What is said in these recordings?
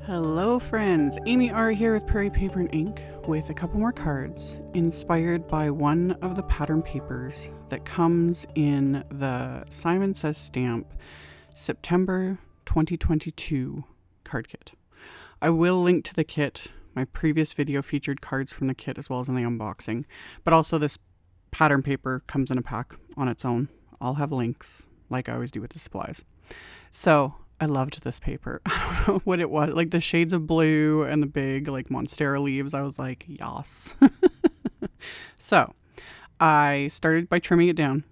Hello friends, AmyR here with Prairie Paper and Ink with a couple more cards inspired by one of the pattern papers that comes in the Simon Says Stamp September 2022 card kit. I will link to the kit. My previous video featured cards from the kit as well as in the unboxing, but also this pattern paper comes in a pack on its own. I'll have links like I always do with the supplies. So I loved this paper. I don't know what it was, like the shades of blue and the big like Monstera leaves. I was like, yes. So I started by trimming it down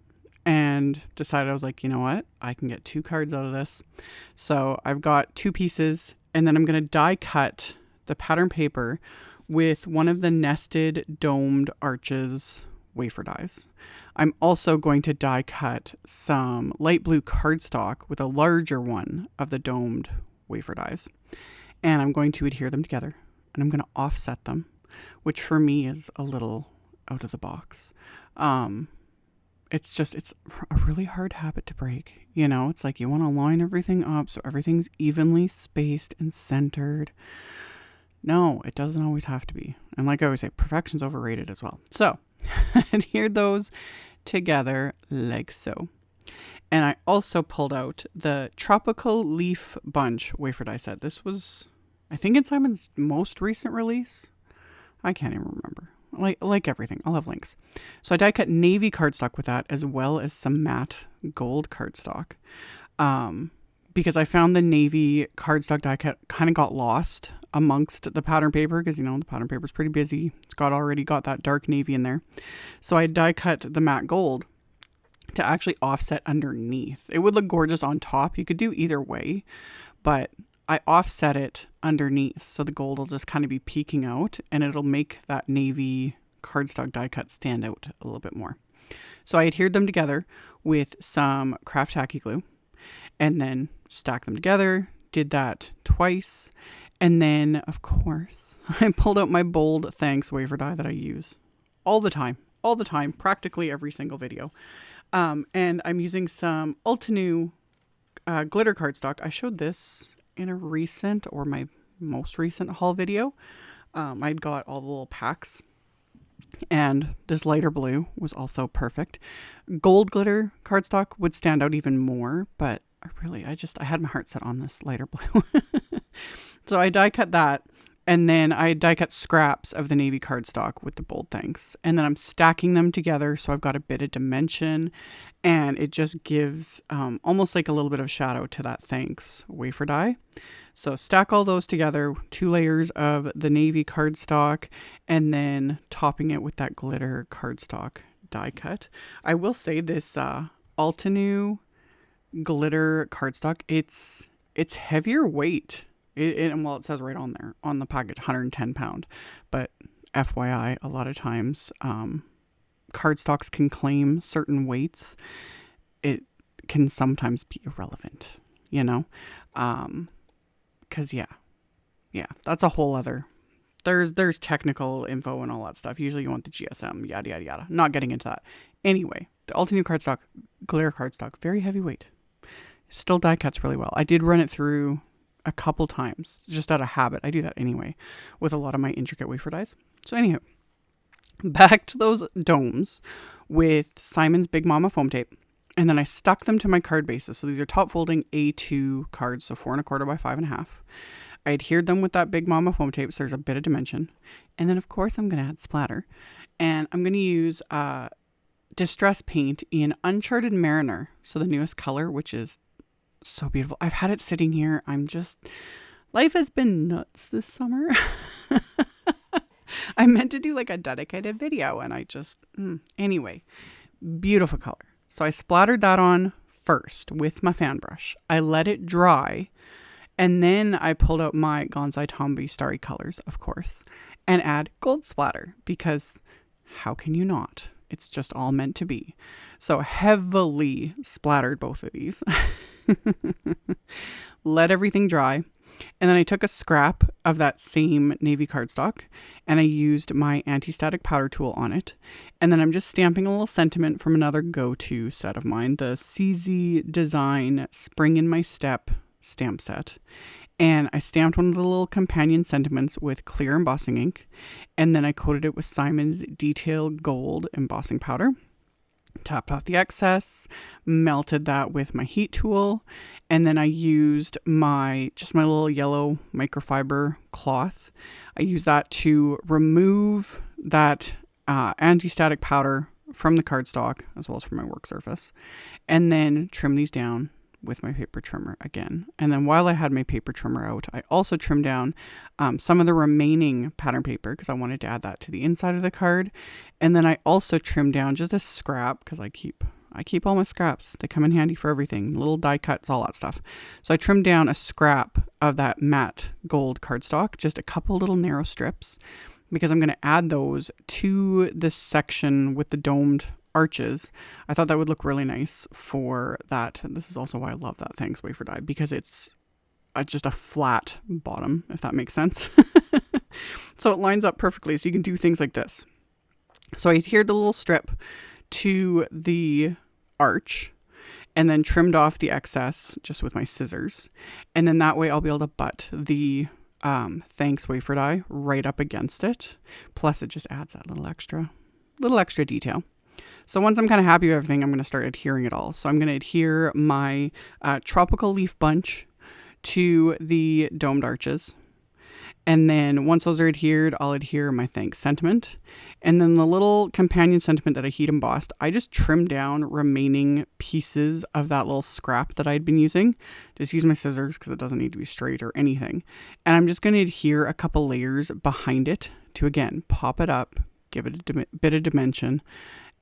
and decided I was like, you know what? I can get 2 cards out of this. So I've got 2 pieces and then I'm going to die cut the pattern paper with one of the nested domed arches wafer dies. I'm also going to die cut some light blue cardstock with a larger one of the domed wafer dies. And I'm going to adhere them together and I'm going to offset them, which for me is a little out of the box. It's a really hard habit to break. You know, it's like you want to line everything up so everything's evenly spaced and centered. No, it doesn't always have to be. And like I always say, perfection's overrated as well. So adhere those together like so. And I also pulled out the Tropical Leaf Bunch wafer die set. This was, I think, in Simon's most recent release. I can't even remember. Like everything, I'll have links. So I die cut navy cardstock with that as well as some matte gold cardstock. Because I found the navy cardstock die cut kind of got lost amongst the pattern paper because, you know, the pattern paper is pretty busy. It's already got that dark navy in there. So I die cut the matte gold to actually offset underneath. It would look gorgeous on top. You could do either way, but I offset it underneath so the gold will just kind of be peeking out and it'll make that navy cardstock die cut stand out a little bit more. So I adhered them together with some craft tacky glue and then stacked them together, did that twice. And then, of course, I pulled out my Bold Thanks wafer die that I use all the time, practically every single video. And I'm using some Altenew glitter cardstock. I showed this in a recent or my most recent haul video. I'd got all the little packs and this lighter blue was also perfect. Gold glitter cardstock would stand out even more, but I had my heart set on this lighter blue. So I die cut that and then I die cut scraps of the navy cardstock with the Bold Thanks. And then I'm stacking them together so I've got a bit of dimension and it just gives almost like a little bit of shadow to that thanks wafer die. So stack all those together, 2 layers of the navy cardstock and then topping it with that glitter cardstock die cut. I will say this Altenew glitter cardstock, it's heavier weight. It says right on there on the package 110 pound, but FYI, a lot of times cardstocks can claim certain weights. It can sometimes be irrelevant, you know, because yeah, that's a whole other. There's technical info and all that stuff. Usually you want the GSM, yada yada yada. Not getting into that. Anyway, the Altenew cardstock, glitter cardstock, very heavyweight. Still die cuts really well. I did run it through a couple times just out of habit. I do that anyway with a lot of my intricate wafer dies. So anyhow, back to those domes with Simon's Big Mama foam tape. And then I stuck them to my card bases. So these are top folding A2 cards. So 4 1/4 by 5 1/2. I adhered them with that Big Mama foam tape. So there's a bit of dimension. And then of course I'm going to add splatter and I'm going to use distress paint in Uncharted Mariner. So the newest color, which is so beautiful. I've had it sitting here. Life has been nuts this summer. I meant to do like a dedicated video and anyway, beautiful color. So I splattered that on first with my fan brush. I let it dry and then I pulled out my Gonzai Tombi Starry Colors, of course, and add gold splatter because how can you not? It's just all meant to be. So heavily splattered both of these. Let everything dry. And then I took a scrap of that same navy cardstock and I used my anti-static powder tool on it. And then I'm just stamping a little sentiment from another go-to set of mine, the CZ Design Spring in My Step stamp set. And I stamped one of the little companion sentiments with clear embossing ink. And then I coated it with Simon's Detail Gold embossing powder. Tapped off the excess, melted that with my heat tool, and then I used my little yellow microfiber cloth. I used that to remove that anti-static powder from the cardstock as well as from my work surface, and then trim these down with my paper trimmer again. And then while I had my paper trimmer out, I also trimmed down some of the remaining pattern paper because I wanted to add that to the inside of the card. And then I also trimmed down just a scrap because I keep all my scraps. They come in handy for everything, little die cuts, all that stuff. So I trimmed down a scrap of that matte gold cardstock, just a couple little narrow strips, because I'm going to add those to this section with the domed arches. I thought that would look really nice for that. This is also why I love that Thanks Wafer die, because it's just a flat bottom, if that makes sense. So it lines up perfectly, so you can do things like this. So I adhered the little strip to the arch and then trimmed off the excess just with my scissors. And then that way I'll be able to butt the Thanks Wafer die right up against it. Plus it just adds that little extra detail. So once I'm kind of happy with everything, I'm going to start adhering it all. So I'm going to adhere my tropical leaf bunch to the domed arches. And then once those are adhered, I'll adhere my thanks sentiment. And then the little companion sentiment that I heat embossed, I just trimmed down remaining pieces of that little scrap that I'd been using. Just use my scissors because it doesn't need to be straight or anything. And I'm just going to adhere a couple layers behind it to, again, pop it up, give it a bit of dimension.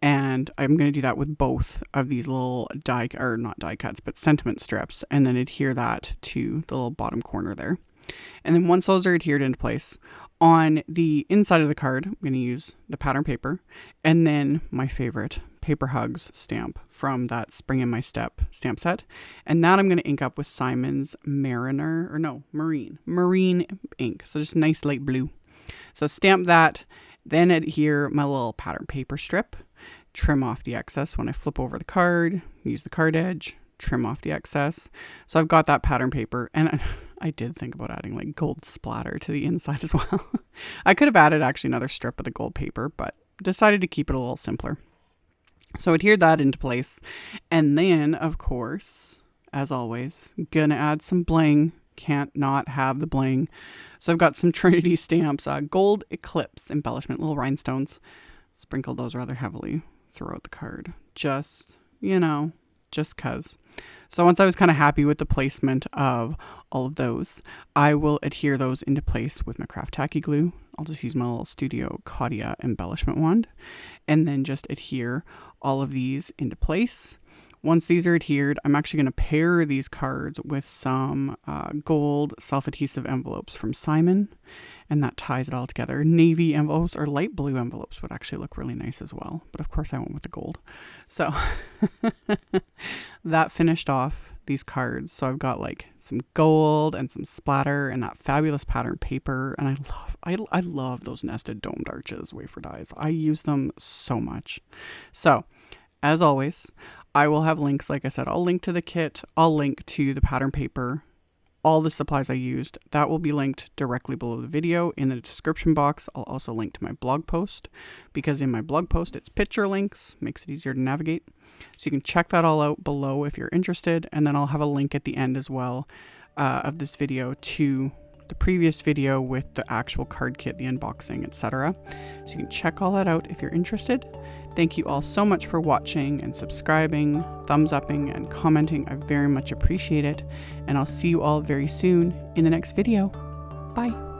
And I'm going to do that with both of these little not die cuts, but sentiment strips, and then adhere that to the little bottom corner there. And then once those are adhered into place, on the inside of the card, I'm going to use the pattern paper and then my favorite Paper Hugs stamp from that Spring in My Step stamp set. And that I'm going to ink up with Simon's Marine ink. So just nice light blue. So stamp that, then adhere my little pattern paper strip, trim off the excess when I flip over the card, use the card edge, trim off the excess. So I've got that pattern paper, and I did think about adding like gold splatter to the inside as well. I could have added actually another strip of the gold paper, but decided to keep it a little simpler. So adhered that into place. And then, of course, as always, gonna add some bling. Can't not have the bling. So I've got some Trinity stamps, gold eclipse embellishment, little rhinestones. Sprinkled those rather heavily throughout the card. Just, just cuz. So once I was kind of happy with the placement of all of those, I will adhere those into place with my craft tacky glue. I'll just use my little Studio Claudia embellishment wand and then just adhere all of these into place. Once these are adhered, I'm actually going to pair these cards with some gold self-adhesive envelopes from Simon, and that ties it all together. Navy envelopes or light blue envelopes would actually look really nice as well, but of course I went with the gold. So that finished off these cards. So I've got like some gold and some splatter and that fabulous pattern paper, and I love those nested domed arches wafer dies. I use them so much. So as always, I will have links. Like I said, I'll link to the kit. I'll link to the pattern paper, all the supplies I used. That will be linked directly below the video in the description box. I'll also link to my blog post, because in my blog post, it's picture links, makes it easier to navigate. So you can check that all out below if you're interested. And then I'll have a link at the end as well of this video to the previous video with the actual card kit, the unboxing, etc. So you can check all that out if you're interested. Thank you all so much for watching and subscribing, thumbs upping, and commenting. I very much appreciate it. And I'll see you all very soon in the next video. Bye.